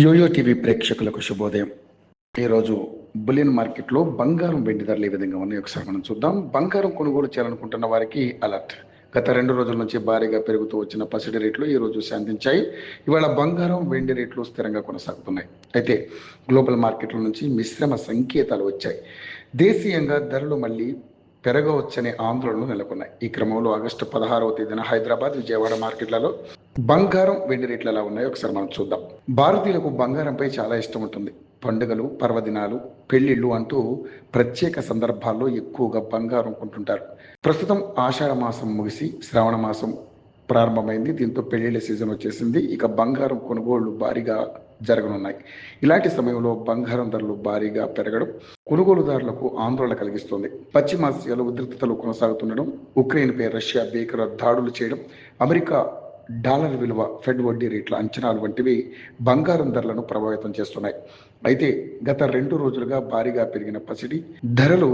Yo-yo TV ప్రేక్షకులకు శుభోదయం. ఈరోజు బులియన్ మార్కెట్లో బంగారం వెండి ధరలు ఏ విధంగా ఉన్నాయి ఒకసారి మనం చూద్దాం. బంగారం కొనుగోలు చేయాలనుకుంటున్న వారికి అలర్ట్. గత 2 రోజుల నుంచి భారీగా పెరుగుతూ వచ్చిన పసిడి రేట్లు ఈ రోజు శాంతించాయి. ఇవాళ బంగారం వెండి రేట్లు స్థిరంగా కొనసాగుతున్నాయి. అయితే గ్లోబల్ మార్కెట్ల నుంచి మిశ్రమ సంకేతాలు వచ్చాయి. దేశీయంగా ధరలు మళ్ళీ పెరగవచ్చనే ఆందోళనలు నెలకొన్నాయి. ఈ క్రమంలో ఆగస్టు 16వ తేదీన హైదరాబాద్, విజయవాడ మార్కెట్లలో బంగారం వెండి రేట్లు ఎలా ఉన్నాయో ఒకసారి మనం చూద్దాం. భారతీయులకు బంగారంపై చాలా ఇష్టం ఉంటుంది. పండుగలు, పర్వదినాలు, పెళ్లిళ్ళు అంటూ ప్రత్యేక సందర్భాల్లో ఎక్కువగా బంగారం కొంటుంటారు. ప్రస్తుతం ఆషాఢ మాసం ముగిసి శ్రావణ మాసం ప్రారంభమైంది. దీంతో పెళ్లిళ్ళ సీజన్ వచ్చేసింది. ఇక బంగారం కొనుగోళ్లు భారీగా జరగనున్నాయి. ఇలాంటి సమయంలో బంగారం ధరలు భారీగా పెరగడం కొనుగోలుదారులకు ఆందోళన కలిగిస్తోంది. పశ్చిమాసియాలో ఉద్రిక్తతలు కొనసాగుతుండడం, ఉక్రెయిన్పై రష్యా భీకర దాడులు చేయడం, అమెరికా డాలర్ విలువ, ఫెడ్ వడ్డీ రేట్ల అంచనాలు వంటివి బంగారం ధరలను ప్రభావితం చేస్తున్నాయి. అయితే గత 2 రోజులుగా భారీగా పెరిగిన పసిడి ధరలు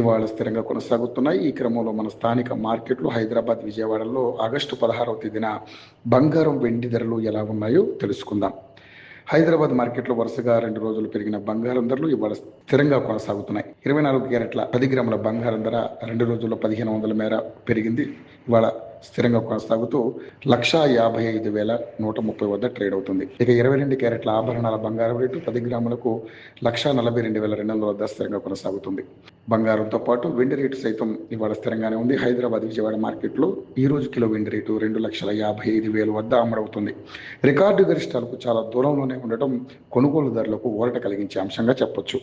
ఇవాళ స్థిరంగా కొనసాగుతున్నాయి. ఈ క్రమంలో మన స్థానిక మార్కెట్లు హైదరాబాద్, విజయవాడలో ఆగస్టు 16వ తేదీన బంగారం వెండి ధరలు ఎలా ఉన్నాయో తెలుసుకుందాం. హైదరాబాద్ మార్కెట్లో వరుసగా 2 రోజులు పెరిగిన బంగారం ధరలు ఇవాళ స్థిరంగా కొనసాగుతున్నాయి. 24 క్యారెట్ల 10 గ్రాముల బంగారం ధర 2 రోజుల్లో 1500 మేర పెరిగింది. ఇవాళ స్థిరంగా కొనసాగుతూ 1,55,130 వద్ద ట్రేడ్ అవుతుంది. ఇక 22 క్యారెట్ల ఆభరణాల బంగారం రేటు 10 గ్రాములకు 1,42,200 వద్ద స్థిరంగా కొనసాగుతుంది. బంగారంతో పాటు వెండి రేటు సైతం ఇవాళ స్థిరంగానే ఉంది. హైదరాబాద్, విజయవాడ మార్కెట్లో ఈ రోజు కిలో వెండి రేటు 2,55,000 వద్ద అమ్మడవుతుంది. రికార్డు గరిష్టాలకు చాలా దూరంలోనే ఉండటం కొనుగోలుదారులకు ఊరట కలిగించే అంశంగా చెప్పొచ్చు.